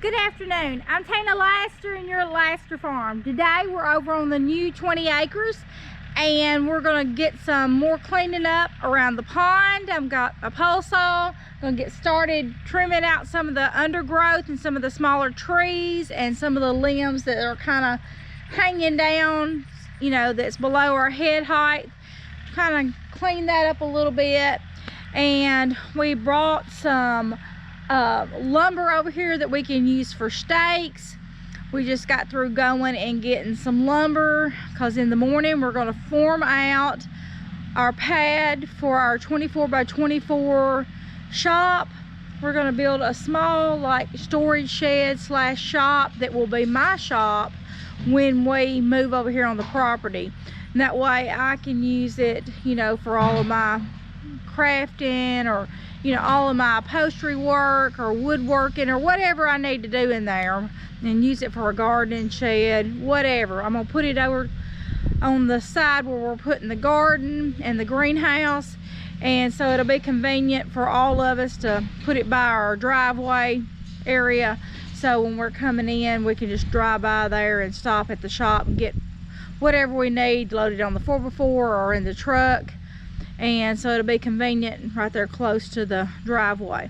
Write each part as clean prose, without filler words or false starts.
Good afternoon. I'm Tina Laster and you're at Laster Farm. Today we're over on the new 20 acres and we're going to get some more cleaning up around the pond. I've got a pole saw. Going to get started trimming out some of the undergrowth and some of the smaller trees and some of the limbs that are kind of hanging down, you know, that's below our head height. Kind of clean that up a little bit. And we brought some lumber over here that we can use for stakes. We just got through going and getting some lumber because in the morning we're going to form out our pad for our 24 by 24 shop. We're going to build a small like storage shed slash shop that will be my shop when we move over here on the property, and that way I can use it, you know, for all of my crafting or, you know, all of my upholstery work or woodworking or whatever I need to do in there, and use it for a garden shed, whatever. I'm gonna put it over on the side where we're putting the garden and the greenhouse, and so it'll be convenient for all of us to put it by our driveway area, so when we're coming in we can just drive by there and stop at the shop and get whatever we need loaded on the 4x4 or in the truck. And so it'll be convenient right there close to the driveway.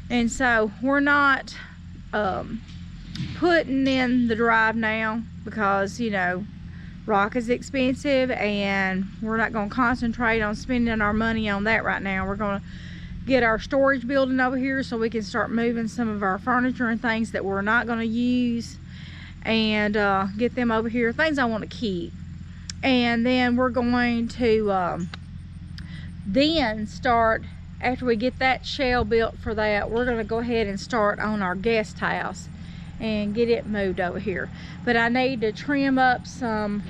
And so we're not putting in the drive now because, you know, rock is expensive and we're not going to concentrate on spending our money on that right now. We're going to get our storage building over here so we can start moving some of our furniture and things that we're not going to use, and get them over here, things I want to keep. And then we're going to then start, after we get that shell built for that, we're going to go ahead and start on our guest house and get it moved over here. But I need to trim up some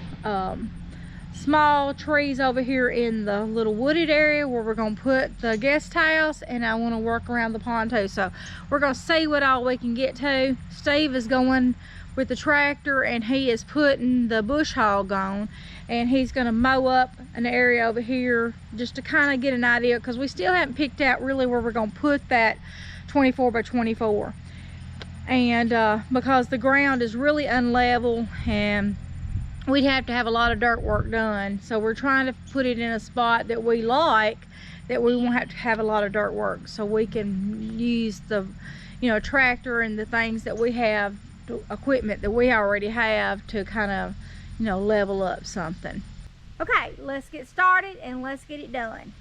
small trees over here in the little wooded area where we're going to put the guest house, and I want to work around the pond too. So we're going to see what all we can get to. Steve is going with the tractor and he is putting the bush hog on, and he's going to mow up an area over here just to kind of get an idea, because we still haven't picked out really where we're going to put that 24 by 24, and because the ground is really unlevel and we'd have to have a lot of dirt work done, so we're trying to put it in a spot that we like, that we won't have to have a lot of dirt work, so we can use the, you know, tractor and the things that we have, equipment that we already have, to kind of, you know, level up something. Okay, let's get started and let's get it done.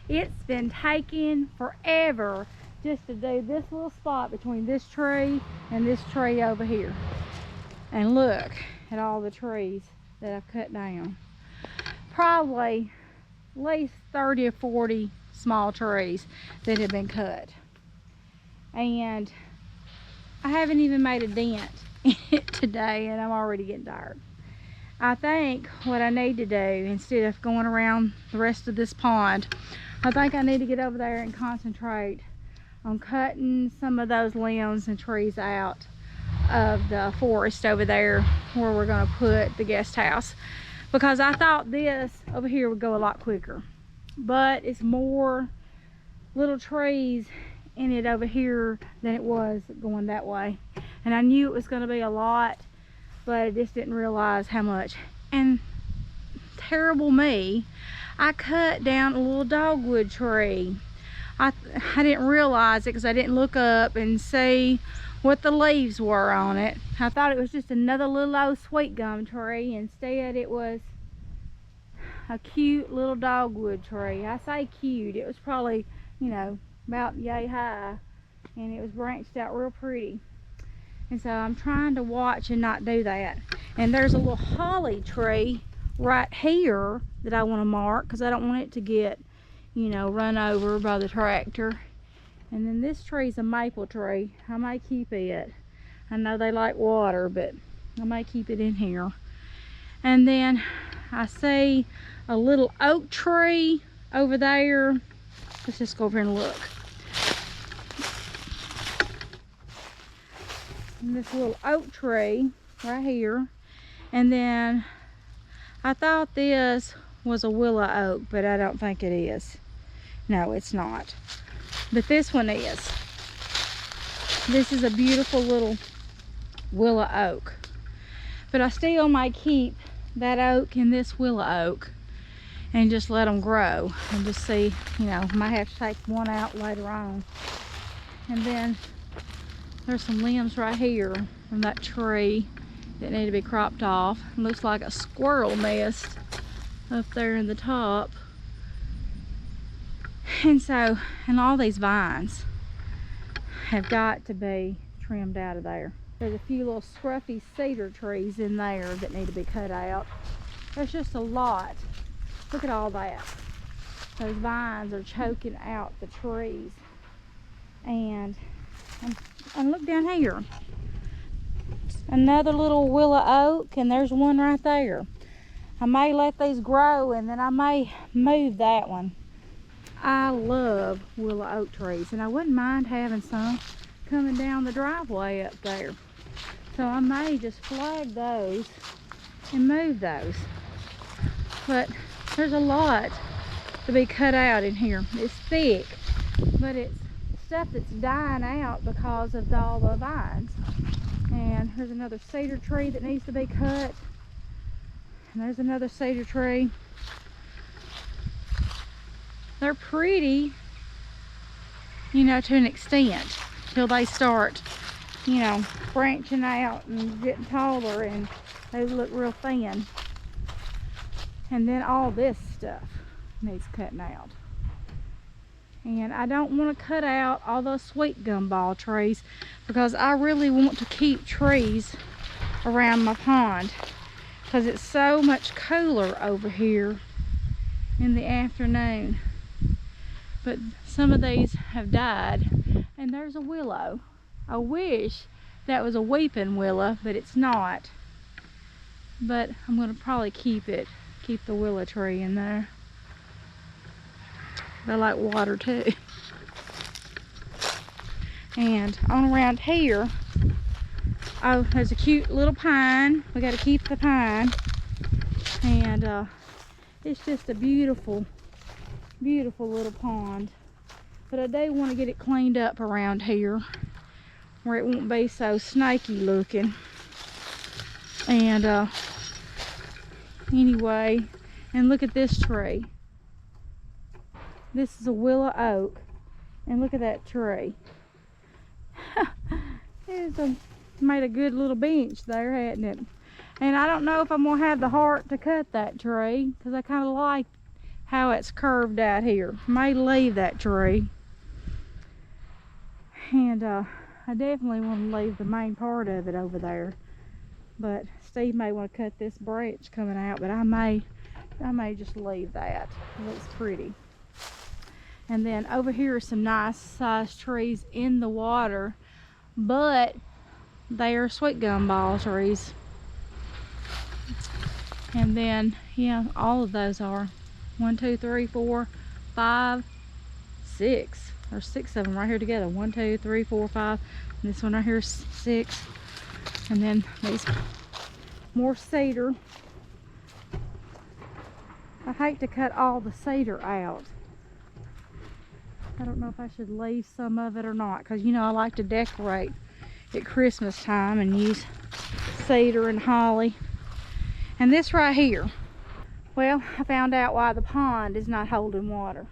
It's been taking forever just to do this little spot between this tree and this tree over here. And look at all the trees. that I've cut down. Probably at least 30 or 40 small trees that have been cut. And I haven't even made a dent in it today, and I'm already getting tired. I think what I need to do, instead of going around the rest of this pond, I think I need to get over there and concentrate on cutting some of those limbs and trees out of the forest over there where we're going to put the guest house, because I thought this over here would go a lot quicker, but it's more little trees in it over here than it was going that way, and I knew it was going to be a lot, but I just didn't realize how much. And terrible me, I cut down a little dogwood tree. I didn't realize it because I didn't look up and see what the leaves were on it. I thought it was just another little old sweet gum tree. Instead it was a cute little dogwood tree. I say cute, it was probably, you know, about yay high, and it was branched out real pretty. And so I'm trying to watch and not do that. And there's a little holly tree right here that I want to mark because I don't want it to get, you know, run over by the tractor. And then this tree is a maple tree. I may keep it. I know they like water, but I may keep it in here. And then I see a little oak tree over there. Let's just go over and look. And this little oak tree right here. And then I thought this was a willow oak, but I don't think it is. No, it's not. But this one is. This is a beautiful little willow oak. But I still might keep that oak and this willow oak and just let them grow and just see, you know, might have to take one out later on. And then there's some limbs right here from that tree that need to be cropped off. It looks like a squirrel nest up there in the top. And so, and all these vines have got to be trimmed out of there. There's a few little scruffy cedar trees in there that need to be cut out. There's just a lot. Look at all that. Those vines are choking out the trees. And look down here. Another little willow oak, and there's one right there. I may let these grow, and then I may move that one. I love willow oak trees, and I wouldn't mind having some coming down the driveway up there. So I may just flag those and move those. But there's a lot to be cut out in here. It's thick, but it's stuff that's dying out because of all the vines. And here's another cedar tree that needs to be cut. And there's another cedar tree. They're pretty, you know, to an extent, till they start, you know, branching out and getting taller, and they look real thin. And then all this stuff needs cutting out. And I don't want to cut out all those sweet gumball trees because I really want to keep trees around my pond because it's so much cooler over here in the afternoon. But some of these have died. And there's a willow. I wish that was a weeping willow, but it's not. But I'm going to probably keep the willow tree in there. They like water too. And on around here, oh, there's a cute little pine. We got to keep the pine. And it's just a beautiful, beautiful little pond. But I do want to get it cleaned up around here where it won't be so snaky looking. And anyway, and look at this tree. This is a willow oak, and look at that tree. It's made a good little bench there, hadn't it? And I don't know if I'm gonna have the heart to cut that tree because I kind of like how it's curved out here. May leave that tree, and I definitely want to leave the main part of it over there. But Steve may want to cut this branch coming out, but I may just leave that. It looks pretty. And then over here are some nice sized trees in the water, but they are sweet gumball trees. And then, yeah, all of those are 1, 2, 3, 4, 5, 6. There's 6 of them right here together. 1, 2, 3, 4, 5. And this one right here is 6. And then these more cedar. I hate to cut all the cedar out. I don't know if I should leave some of it or not, because you know I like to decorate at Christmas time and use cedar and holly. And this right here, well, I found out why the pond is not holding water.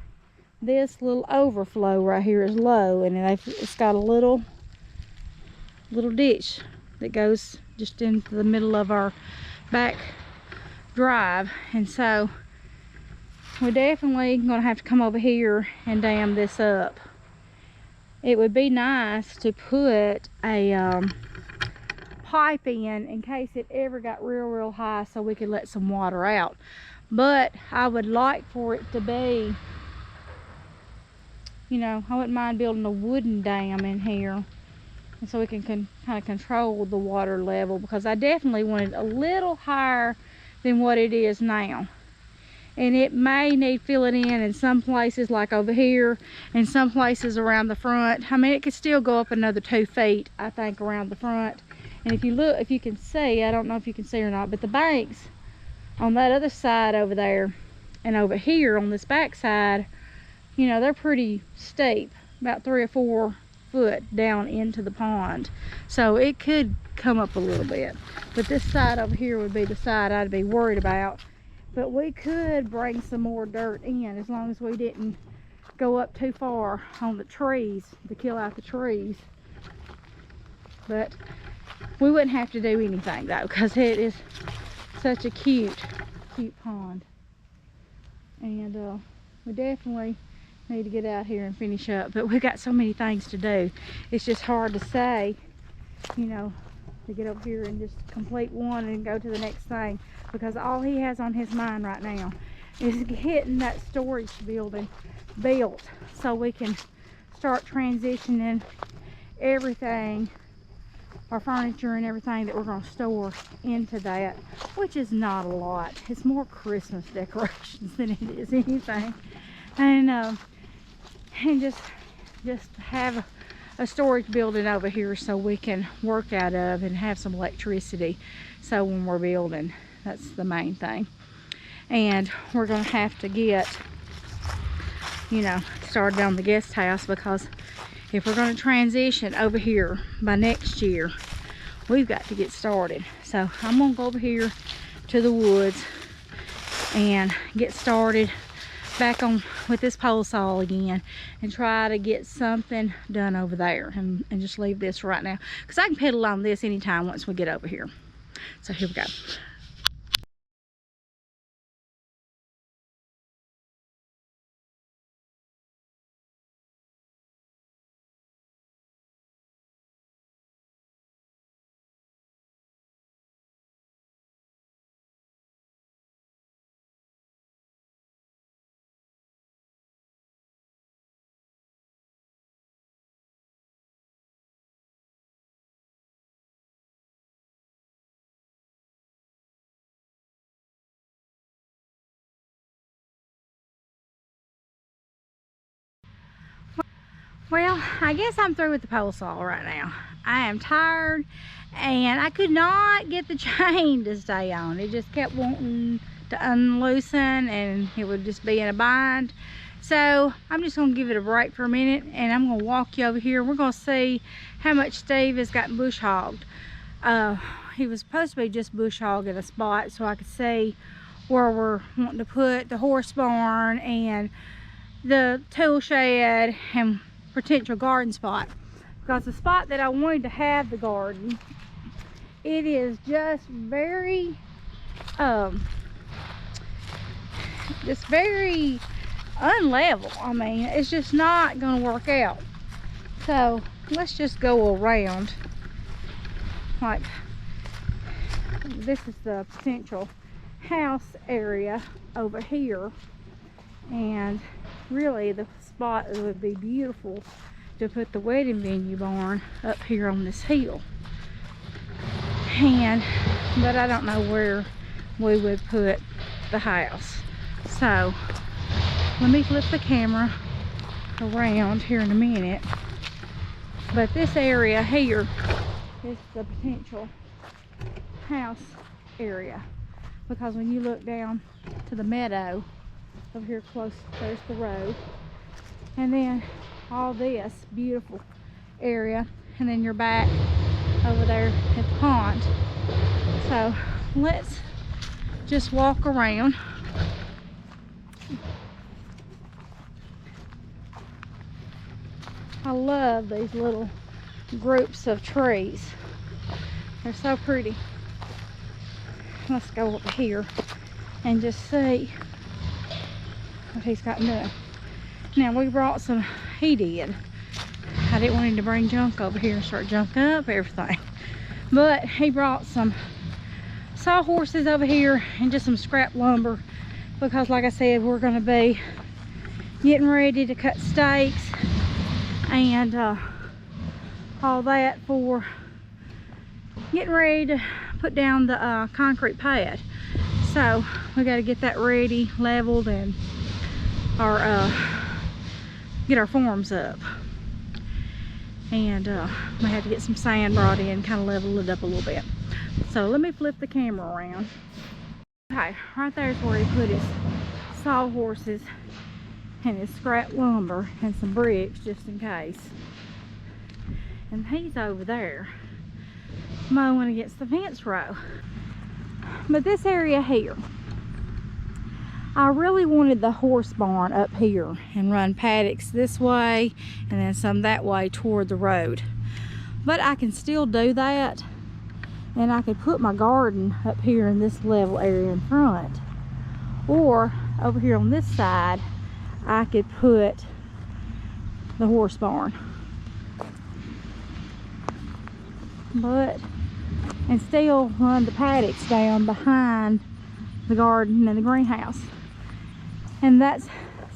This little overflow right here is low, and it's got a little ditch that goes just into the middle of our back drive. And so we're definitely gonna have to come over here and dam this up. It would be nice to put a pipe in case it ever got real high, so we could let some water out. But I would like for it to be, you know, I wouldn't mind building a wooden dam in here, and so we can kind of control the water level, because I definitely want it a little higher than what it is now. And it may need filling in some places, like over here, and some places around the front. I mean, it could still go up another 2 feet, I think, around the front. And if you look, if you can see, I don't know if you can see or not, but the banks on that other side over there and over here on this back side, you know, they're pretty steep, about 3 or 4 foot down into the pond. So it could come up a little bit. But this side over here would be the side I'd be worried about. But we could bring some more dirt in, as long as we didn't go up too far on the trees to kill out the trees. But we wouldn't have to do anything though, because it is such a cute pond. And we definitely need to get out here and finish up. But we've got so many things to do. It's just hard to say, you know, to get up here and just complete one and go to the next thing, because all he has on his mind right now is getting that storage building built, so we can start transitioning everything, our furniture and everything that we're going to store into that, which is not a lot. It's more Christmas decorations than it is anything. And just have a storage building over here so we can work out of and have some electricity, so when we're building, that's the main thing. And we're gonna have to get, you know, started on the guest house, because if we're going to transition over here by next year, we've got to get started. So I'm gonna go over here to the woods and get started back on with this pole saw again, and try to get something done over there, and just leave this right now, because I can pedal on this anytime once we get over here. So here we go. Well, I guess I'm through with the pole saw right now. I am tired, and I could not get the chain to stay on. It just kept wanting to unloosen, and it would just be in a bind. So I'm just gonna give it a break for a minute, and I'm gonna walk you over here. We're gonna see how much Steve has got bush hogged. He was supposed to be just bush hogging a spot so I could see where we're wanting to put the horse barn and the tool shed and potential garden spot, because the spot that I wanted to have the garden, it is just very unlevel. I mean, it's just not gonna work out. So let's just go around, like this is the potential house area over here, and really the spot would be beautiful to put the wedding venue barn up here on this hill. But I don't know where we would put the house, so let me flip the camera around here in a minute. But this area here is the potential house area, because when you look down to the meadow over here close, there's the road, and then all this beautiful area, and then you're back over there at the pond. So let's just walk around. I love these little groups of trees. They're so pretty. Let's go over here and just see what he's got done. Now we brought some, he did. I didn't want him to bring junk over here and start junking up everything. But he brought some sawhorses over here and just some scrap lumber, because like I said, we're gonna be getting ready to cut steaks and all that for getting ready to put down the concrete pad. So we got to get that ready, leveled, and get our forms up, and we have to get some sand brought in, kind of level it up a little bit. So let me flip the camera around. Okay, right there's where he put his sawhorses and his scrap lumber and some bricks just in case. And he's over there mowing against the fence row. But this area here, I really wanted the horse barn up here and run paddocks this way and then some that way toward the road. But I can still do that, and I could put my garden up here in this level area in front, or over here on this side I could put the horse barn. And still run the paddocks down behind the garden and the greenhouse. And that's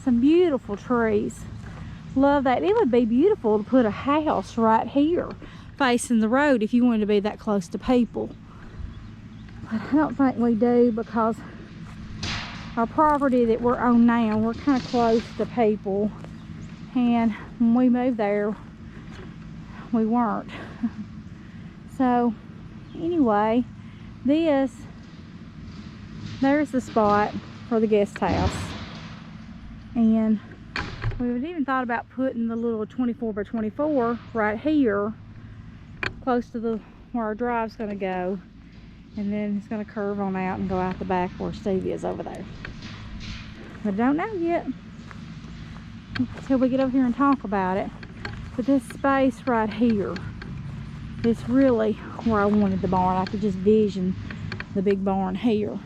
some beautiful trees. Love that. It would be beautiful to put a house right here facing the road if you wanted to be that close to people. But I don't think we do, because our property that we're on now, we're kind of close to people. And when we moved there, we weren't. So anyway, there's the spot for the guest house. And we had even thought about putting the little 24 by 24 right here, close to where our drive's going to go. And then it's going to curve on out and go out the back where Steve is over there. But I don't know yet until we get over here and talk about it. But this space right here is really where I wanted the barn. I could just vision the big barn here.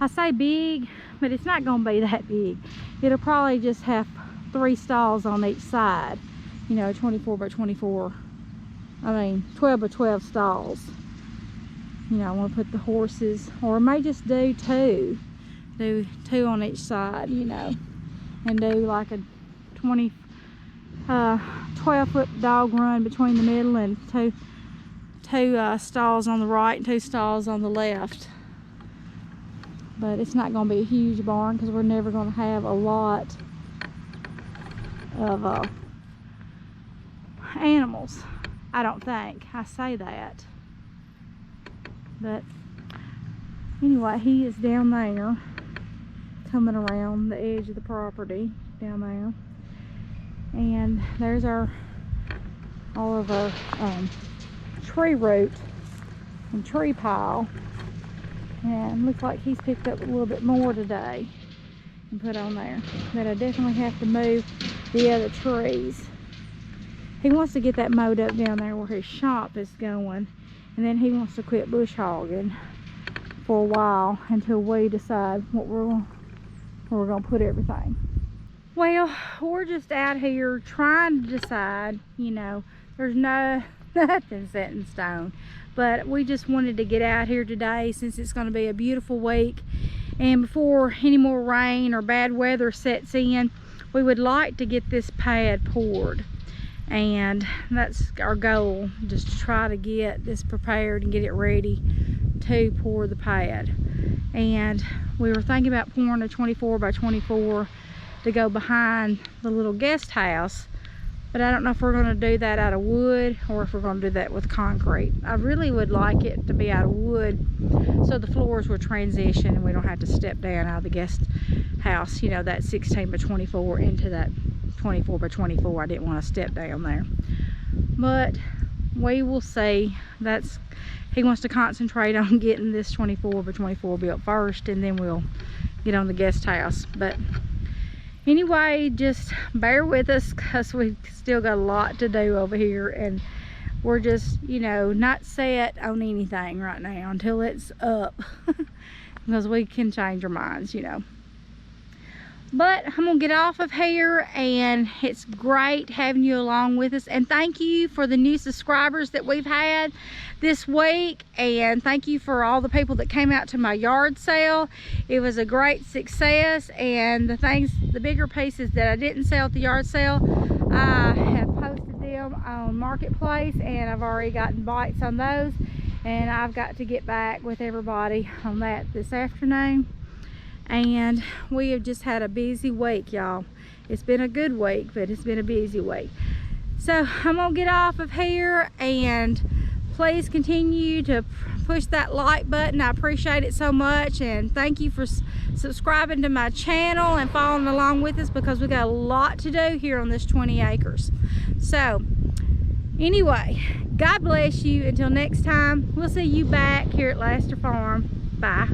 I say big, but it's not going to be that big. It'll probably just have 3 stalls on each side. You know, 24 by 24. I mean, 12 by 12 stalls. You know, I want to put the horses, or I may just do 2. Do 2 on each side, you know. And do like a 12-foot dog run between the middle, and two stalls on the right and 2 stalls on the left. But it's not going to be a huge barn, because we're never going to have a lot of animals, I don't think. I say that, but anyway, he is down there, coming around the edge of the property down there. And there's all of our tree root and tree pile, and looks like he's picked up a little bit more today and put on there. But I definitely have to move the other trees. He wants to get that mowed up down there where his shop is going, and then he wants to quit bush hogging for a while until we decide where we're going to put everything. Well, we're just out here trying to decide. You know, there's nothing set in stone, but we just wanted to get out here today since it's going to be a beautiful week, and before any more rain or bad weather sets in, we would like to get this pad poured. And that's our goal, just to try to get this prepared and get it ready to pour the pad. And we were thinking about pouring a 24 by 24 to go behind the little guest house, but I don't know if we're going to do that out of wood or if we're going to do that with concrete. I really would like it to be out of wood so the floors will transition and we don't have to step down out of the guest house, you know, that 16 by 24 into that 24 by 24. I didn't want to step down there, but we will see. He wants to concentrate on getting this 24 by 24 built first, and then we'll get on the guest house. But anyway, just bear with us because we've still got a lot to do over here, and we're just, you know, not set on anything right now until it's up because we can change our minds, you know. But I'm gonna get off of here, and it's great having you along with us, and thank you for the new subscribers that we've had this week, and thank you for all the people that came out to my yard sale. It was a great success, and the bigger pieces that I didn't sell at the yard sale, I have posted them on Marketplace, and I've already gotten bites on those, and I've got to get back with everybody on that this afternoon. And we have just had a busy week, y'all. It's been a good week, but it's been a busy week. So I'm gonna get off of here, and please continue to push that like button. I appreciate it so much, and thank you for subscribing to my channel and following along with us, because we got a lot to do here on this 20 acres. So anyway, God bless you. Until next time, we'll see you back here at Laster Farm. Bye.